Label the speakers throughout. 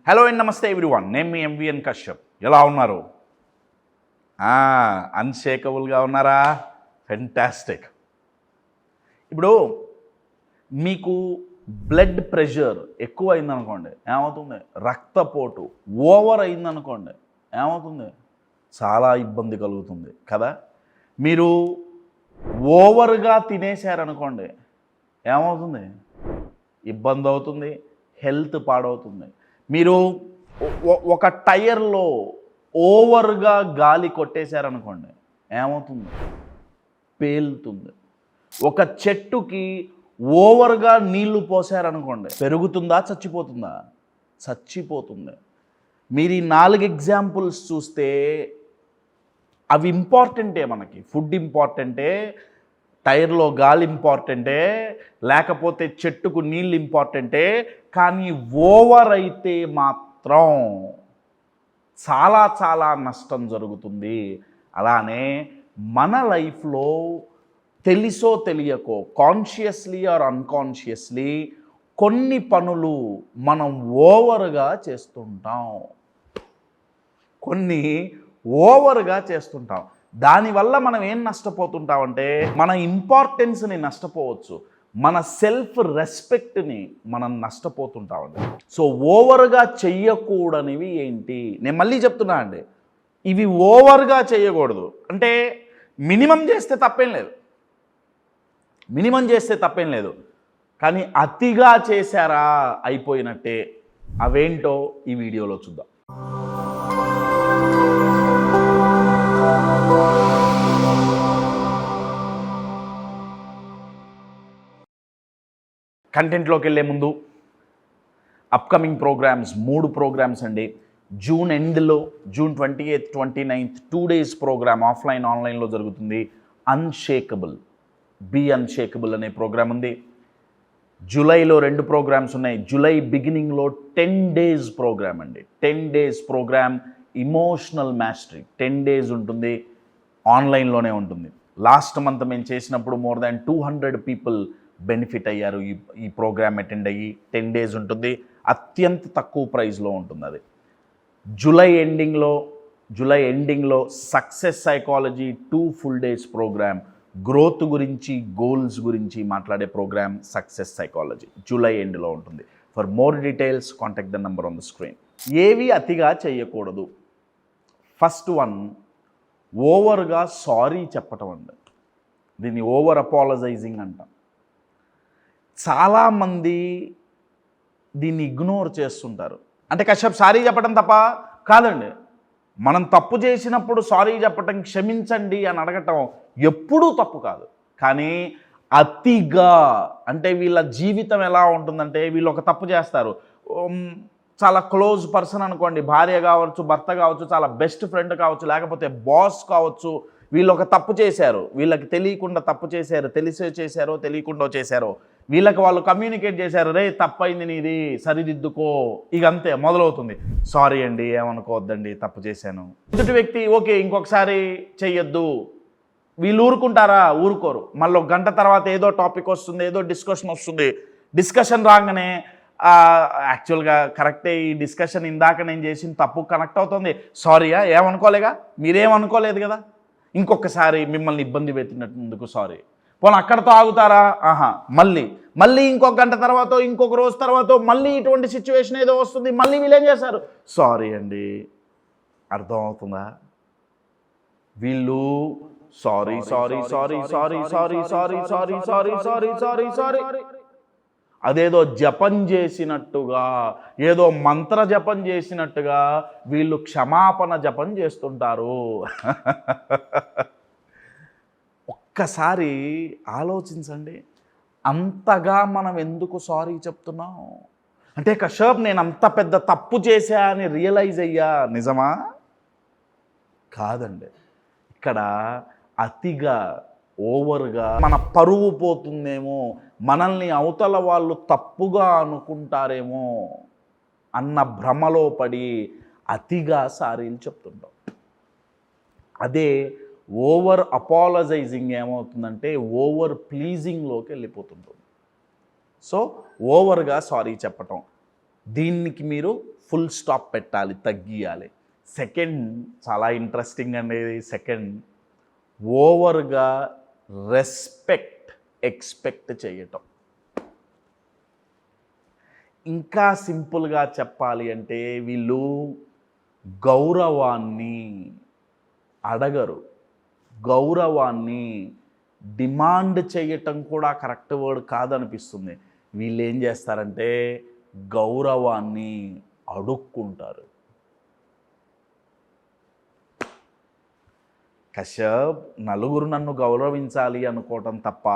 Speaker 1: Hello and నమస్తే everyone, నేను మీ MVN Kashyap. ఎలా ఉన్నారు? అన్షేకబుల్గా ఉన్నారా? ఫెంటాస్టిక్. ఇప్పుడు మీకు బ్లడ్ ప్రెషర్ ఎక్కువ అయిందనుకోండి, ఏమవుతుంది? రక్తపోటు ఓవర్ అయిందనుకోండి, ఏమవుతుంది? చాలా ఇబ్బంది కలుగుతుంది కదా. మీరు ఓవర్గా తినేశారనుకోండి, ఏమవుతుంది? ఇబ్బంది అవుతుంది, హెల్త్ పాడవుతుంది. మీరు ఒక టైర్లో ఓవర్గా గాలి కొట్టేశారనుకోండి, ఏమవుతుంది? పేలుతుంది. ఒక చెట్టుకి ఓవర్గా నీళ్లు పోసారనుకోండి, పెరుగుతుందా చచ్చిపోతుందా? చచ్చిపోతుంది. మీరు ఈ 4 ఎగ్జాంపుల్స్ చూస్తే అవి ఇంపార్టెంటే. మనకి ఫుడ్ ఇంపార్టెంటే, టైర్లో గాలి ఇంపార్టెంటే, లేకపోతే చెట్టుకు నీళ్ళు ఇంపార్టెంటే. కానీ ఓవర్ అయితే మాత్రం చాలా చాలా నష్టం జరుగుతుంది. అలానే మన లైఫ్లో తెలిసో తెలియకో, కాన్షియస్లీ ఆర్ అన్కాన్షియస్లీ కొన్ని పనులు మనం ఓవర్గా చేస్తుంటాం. దానివల్ల మనం ఏం నష్టపోతుంటామంటే, మన ఇంపార్టెన్స్ని నష్టపోవచ్చు, మన సెల్ఫ్ రెస్పెక్ట్ని మనం నష్టపోతుంటామండి. సో ఓవర్గా చెయ్యకూడనివి ఏంటి? నేను మళ్ళీ చెప్తున్నా అండి, ఇవి ఓవర్గా చేయకూడదు. అంటే మినిమం చేస్తే తప్పేం లేదు, కానీ అతిగా చేశారా అయిపోయినట్టే. అవేంటో ఈ వీడియోలో చూద్దాం. కంటెంట్లోకి వెళ్ళే ముందు అప్కమింగ్ ప్రోగ్రామ్స్ 3 ప్రోగ్రామ్స్ అండి. జూన్ ఎండ్లో June 28th, 29th 2 days programme offline ఆన్లైన్లో జరుగుతుంది. బీ అన్షేకబుల్ అనే ప్రోగ్రామ్ ఉంది. జూలైలో 2 ప్రోగ్రామ్స్ ఉన్నాయి. జూలై బిగినింగ్లో 10 days ప్రోగ్రామ్ అండి. 10 days programme emotional mastery 10 days ఉంటుంది, ఆన్లైన్లోనే ఉంటుంది. లాస్ట్ మంత్ మేము చేసినప్పుడు more than 200 people బెనిఫిట్ అయ్యారు. ఈ ప్రోగ్రామ్ అటెండ్ అయ్యి 10 days ఉంటుంది. అత్యంత తక్కువ ప్రైస్లో ఉంటుంది అది. జూలై ఎండింగ్లో success psychology 2 full days programme, growth గురించి, గోల్స్ గురించి మాట్లాడే ప్రోగ్రామ్ సక్సెస్ సైకాలజీ జూలై ఎండ్లో ఉంటుంది. For more details contact the number on the screen. ఏవి అతిగా చేయకూడదు? ఫస్ట్ వన్, ఓవర్గా సారీ చెప్పటం అండి. దీన్ని ఓవర్ అపాలజైజింగ్ అంటాం. చాలామంది దీన్ని ఇగ్నోర్ చేస్తుంటారు. అంటే కశ్యప్ సారీ చెప్పడం తప్ప కాదండి. మనం తప్పు చేసినప్పుడు సారీ చెప్పటం, క్షమించండి అని అడగటం ఎప్పుడూ తప్పు కాదు. కానీ అతిగా, అంటే వీళ్ళ జీవితం ఎలా ఉంటుందంటే, వీళ్ళు ఒక తప్పు చేస్తారు, చాలా క్లోజ్ పర్సన్ అనుకోండి, భార్య కావచ్చు, భర్త కావచ్చు, చాలా బెస్ట్ ఫ్రెండ్ కావచ్చు, లేకపోతే బాస్ కావచ్చు. వీళ్ళు ఒక తప్పు చేశారు, వీళ్ళకి తెలియకుండా తప్పు చేశారు, తెలిసే చేశారో తెలియకుండా చేశారో, వీళ్ళకి వాళ్ళు కమ్యూనికేట్ చేశారు, రే తప్పైంది నీది, సరిదిద్దుకో. ఇక అంతే మొదలవుతుంది. సారీ అండి, ఏమనుకోవద్దండి, తప్పు చేశాను. ఎదుటి వ్యక్తి ఓకే ఇంకొకసారి చెయ్యొద్దు. వీళ్ళు ఊరుకుంటారా? ఊరుకోరు. మళ్ళీ 1 గంట తర్వాత ఏదో టాపిక్ వస్తుంది, ఏదో డిస్కషన్ వస్తుంది. డిస్కషన్ రాగానే యాక్చువల్గా కరెక్టే, ఈ డిస్కషన్ ఇందాక నేను చేసిన తప్పు కనెక్ట్ అవుతుంది, సారీయా, ఏమనుకోలేగా, మీరేమనుకోలేదు కదా, ఇంకొకసారి మిమ్మల్ని ఇబ్బంది పెట్టినట్టుకు సారీ. పోనీ అక్కడతో ఆగుతారా? మళ్ళీ ఇంకొక 1 గంట తర్వాత, ఇంకొక రోజు తర్వాత మళ్ళీ ఇటువంటి సిచ్యువేషన్ ఏదో వస్తుంది, మళ్ళీ వీళ్ళు ఏం చేస్తారు? సారీ అండి. అర్థమవుతుందా? వీళ్ళు సారీ అదేదో జపం చేసినట్టుగా, ఏదో మంత్ర జపం చేసినట్టుగా వీళ్ళు క్షమాపణ జపం చేస్తుంటారు. ఒక్కసారి ఆలోచించండి, అంతగా మనం ఎందుకు సారీ చెప్తున్నాం? అంటే కశ్యప్ నేను అంత పెద్ద తప్పు చేశా అని రియలైజ్ అయ్యా, నిజమా? కాదండి. ఇక్కడ అతిగా, ఓవర్గా మన పరువు పోతుందేమో, మనల్ని అవతల వాళ్ళు తప్పుగా అనుకుంటారేమో అన్న భ్రమలో పడి అతిగా సారీలు చెప్తుంటాం. అదే ఓవర్ అపాలజైజింగ్ ఏమవుతుందంటే ఓవర్ ప్లీజింగ్లోకి వెళ్ళిపోతుంటుంది. సో ఓవర్గా సారీ చెప్పటం, దీనికి మీరు ఫుల్ స్టాప్ పెట్టాలి, తగ్గియాలి. సెకండ్ చాలా ఇంట్రెస్టింగ్ అనేది, సెకండ్ ఓవర్గా రెస్పెక్ట్ ఎక్స్పెక్ట్ చేయటం. ఇంకా సింపుల్గా చెప్పాలి అంటే వీళ్ళు గౌరవాన్ని అడగరు, గౌరవాన్ని డిమాండ్ చేయటం కూడా కరెక్ట్ వర్డ్ కాదనిపిస్తుంది. వీళ్ళు ఏం చేస్తారంటే గౌరవాన్ని అడుక్కుంటారు. కశ్యప్, నలుగురు నన్ను గౌరవించాలి అనుకోవటం తప్ప,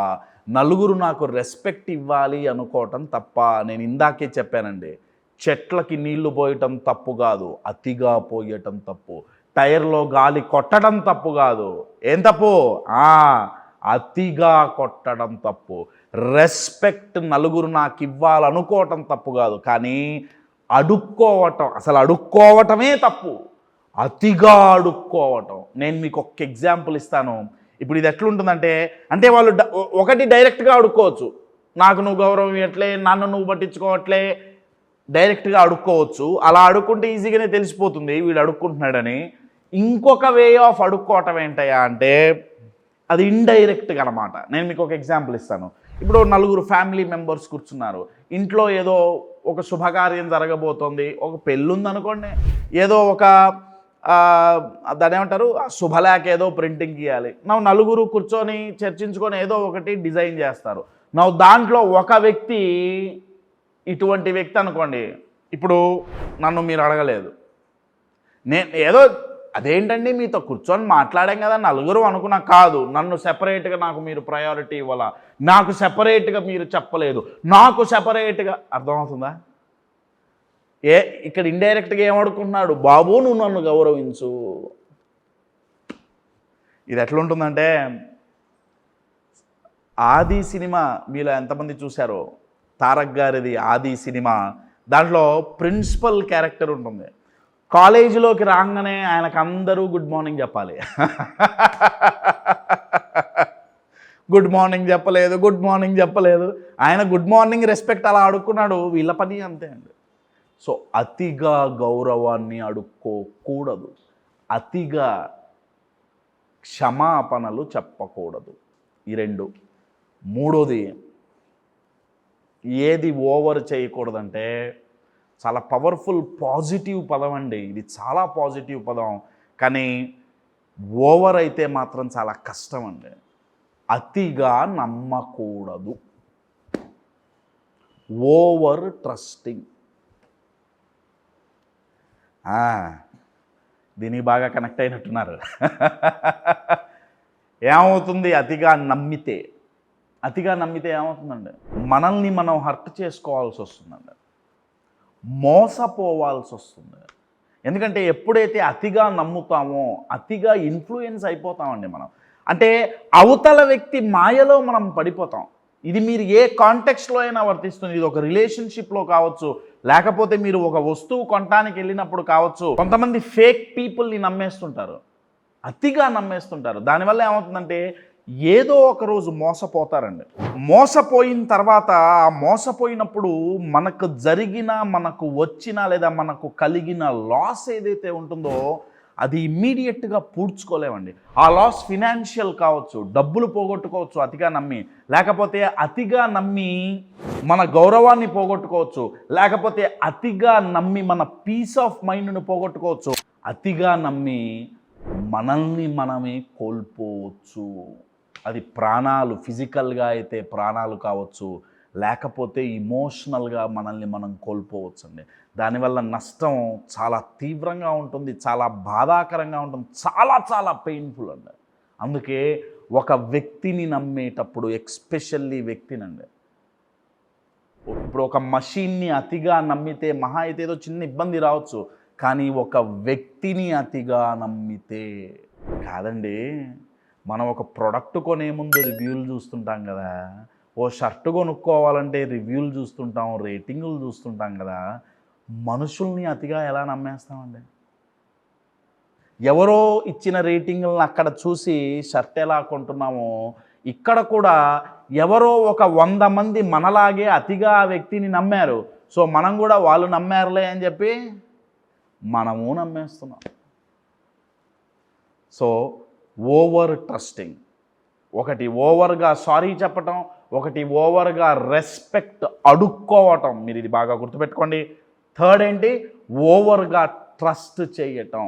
Speaker 1: నలుగురు నాకు రెస్పెక్ట్ ఇవ్వాలి అనుకోవటం తప్ప. నేను ఇందాకే చెప్పానండి, చెట్లకి నీళ్లు పోయటం తప్పు కాదు, అతిగా పోయటం తప్పు. టైర్లో గాలి కొట్టడం తప్పు కాదు, ఏం తప్పు? అతిగా కొట్టడం తప్పు. రెస్పెక్ట్ నలుగురు నాకు ఇవ్వాలనుకోవటం తప్పు కాదు, కానీ అడుక్కోవటం, అసలు అడుక్కోవటమే తప్పు, అతిగా అడుక్కోవటం. నేను మీకు ఒక ఎగ్జాంపుల్ ఇస్తాను. ఇప్పుడు ఇది ఎట్లుంటుందంటే, అంటే వాళ్ళు ఒకటి డైరెక్ట్గా అడుక్కోవచ్చు, నాకు నువ్వు గౌరవం ఇవ్వట్లే, నన్ను నువ్వు పట్టించుకోవట్లే, డైరెక్ట్గా అడుక్కోవచ్చు. అలా అడుక్కుంటే ఈజీగానే తెలిసిపోతుంది వీడు అడుక్కుంటున్నాడని. ఇంకొక వే ఆఫ్ అడుక్కోవటం ఏంటయ్యా అంటే అది ఇండైరెక్ట్గా అనమాట. నేను మీకు ఒక ఎగ్జాంపుల్ ఇస్తాను. ఇప్పుడు నలుగురు ఫ్యామిలీ మెంబర్స్ కూర్చున్నారు, ఇంట్లో ఏదో ఒక శుభకార్యం జరగబోతోంది, ఒక పెళ్ళి ఉందనుకోండి, ఏదో ఒక దాని ఏమంటారు శుభలేఖ ఏదో ప్రింటింగ్ ఇవ్వాలి. నలుగురు కూర్చొని చర్చించుకొని ఏదో ఒకటి డిజైన్ చేస్తారు. దాంట్లో ఒక వ్యక్తి, ఇటువంటి వ్యక్తి అనుకోండి, ఇప్పుడు నన్ను మీరు అడగలేదు, నేను ఏదో అదేంటండి మీతో కూర్చొని మాట్లాడాం కదా నలుగురు అనుకున్నా, కాదు, నన్ను సెపరేట్గా నాకు మీరు ప్రయారిటీ ఇవ్వాలా, నాకు సెపరేట్గా మీరు చెప్పలేదు, నాకు సెపరేట్గా, అర్థమవుతుందా? ఇక్కడ ఇండైరెక్ట్గా ఏమడుకుంటున్నాడు, బాబు నువ్వు నన్ను గౌరవించు. ఇది ఎట్లుంటుందంటే, ఆది సినిమా మీలో ఎంతమంది చూశారో, తారక్ గారిది ఆది సినిమా, దాంట్లో ప్రిన్సిపల్ క్యారెక్టర్ ఉంటుంది. కాలేజీలోకి రాగానే ఆయనకు అందరూ గుడ్ మార్నింగ్ చెప్పాలి. గుడ్ మార్నింగ్ చెప్పలేదు, గుడ్ మార్నింగ్ చెప్పలేదు. ఆయన గుడ్ మార్నింగ్ రెస్పెక్ట్ అలా అడుక్కున్నాడు, వీళ్ళ పని అంతే అండి. సో అతిగా గౌరవాన్ని అడుక్కోకూడదు, అతిగా క్షమాపణలు చెప్పకూడదు. ఈ రెండు. మూడోది, ఏది ఓవర్ చేయకూడదంటే, చాలా పవర్ఫుల్ పాజిటివ్ పదం అండి ఇది, చాలా పాజిటివ్ పదం, కానీ ఓవర్ అయితే మాత్రం చాలా కష్టం అండి. అతిగా నమ్మకూడదు, ఓవర్ ట్రస్టింగ్. దీనికి బాగా కనెక్ట్ అయినట్టున్నారు. ఏమవుతుంది అతిగా నమ్మితే? అతిగా నమ్మితే ఏమవుతుందండి, మనల్ని మనం హర్ట్ చేసుకోవాల్సి వస్తుందండి, మోసపోవాల్సి వస్తుంది. ఎందుకంటే ఎప్పుడైతే అతిగా నమ్ముతామో అతిగా ఇన్ఫ్లుయెన్స్ అయిపోతామండి మనం. అంటే అవతల వ్యక్తి మాయలో మనం పడిపోతాం. ఇది మీరు ఏ కాంటెక్స్ట్లో అయినా వర్తిస్తుంది. ఇది ఒక రిలేషన్షిప్లో కావచ్చు, లేకపోతే మీరు ఒక వస్తువు కొనడానికి వెళ్ళినప్పుడు కావచ్చు. కొంతమంది ఫేక్ పీపుల్ని నమ్మేస్తుంటారు, అతిగా నమ్మేస్తుంటారు. దానివల్ల ఏమవుతుందంటే ఏదో ఒక రోజు మోసపోతారండి. మోసపోయిన తర్వాత, ఆ మోసపోయినప్పుడు మనకు జరిగిన, మనకు వచ్చిన లేదా మనకు కలిగిన లాస్ ఏదైతే ఉంటుందో అది ఇమ్మీడియట్గా పూడ్చుకోలేమండి. ఆ లాస్ ఫినాన్షియల్ కావచ్చు, డబ్బులు పోగొట్టుకోవచ్చు అతిగా నమ్మి, లేకపోతే అతిగా నమ్మి మన గౌరవాన్ని పోగొట్టుకోవచ్చు, లేకపోతే అతిగా నమ్మి మన పీస్ ఆఫ్ మైండ్ను పోగొట్టుకోవచ్చు, అతిగా నమ్మి మనల్ని మనమే కోల్పోవచ్చు. అది ప్రాణాలు, ఫిజికల్గా అయితే ప్రాణాలు కావచ్చు, లేకపోతే ఇమోషనల్గా మనల్ని మనం కోల్పోవచ్చు అండి. దానివల్ల నష్టం చాలా తీవ్రంగా ఉంటుంది, చాలా బాధాకరంగా ఉంటుంది, చాలా చాలా పెయిన్ఫుల్ అండి. అందుకే ఒక వ్యక్తిని నమ్మేటప్పుడు, ఎక్స్పెషల్లీ వ్యక్తినండి, ఇప్పుడు ఒక మషిన్ని అతిగా నమ్మితే మహా అయితే ఏదో చిన్న ఇబ్బంది రావచ్చు, కానీ ఒక వ్యక్తిని అతిగా నమ్మితే కాదండి. మనం ఒక ప్రోడక్ట్ కొనే ముందు రివ్యూలు చూస్తుంటాం కదా, ఓ షర్ట్ కొనుక్కోవాలంటే రివ్యూలు చూస్తుంటాం, రేటింగులు చూస్తుంటాం కదా. మనుషుల్ని అతిగా ఎలా నమ్మేస్తామండి? ఎవరో ఇచ్చిన రేటింగులను అక్కడ చూసి షర్ట్ ఎలా కొంటున్నామో, ఇక్కడ కూడా ఎవరో ఒక 100 మంది మనలాగే అతిగా ఆ వ్యక్తిని నమ్మారు. సో మనం కూడా వాళ్ళు నమ్మారులే అని చెప్పి మనము నమ్మేస్తున్నాం. సో ఓవర్ ట్రస్టింగ్, ఒకటి ఓవర్గా సారీ చెప్పటం, ఒకటి ఓవర్గా రెస్పెక్ట్ అడుక్కోవటం. మీరు ఇది బాగా గుర్తుపెట్టుకోండి. థర్డ్ ఏంటి? ఓవర్గా ట్రస్ట్ చేయటం.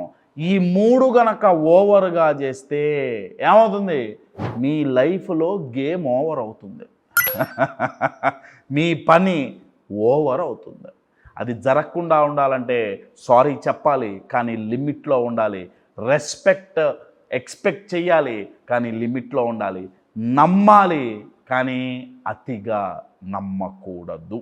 Speaker 1: ఈ మూడు గనక ఓవర్గా చేస్తే ఏమవుతుంది? మీ లైఫ్లో గేమ్ ఓవర్ అవుతుంది. మీ పని ఓవర్ అవుతుంది. అది జరగకుండా ఉండాలంటే సారీ చెప్పాలి, కానీ లిమిట్లో ఉండాలి. రెస్పెక్ట్ ఎక్స్పెక్ట్ చేయాలి, కానీ లిమిట్లో ఉండాలి. నమ్మాలి, కానీ అతిగా నమ్మకూడదు.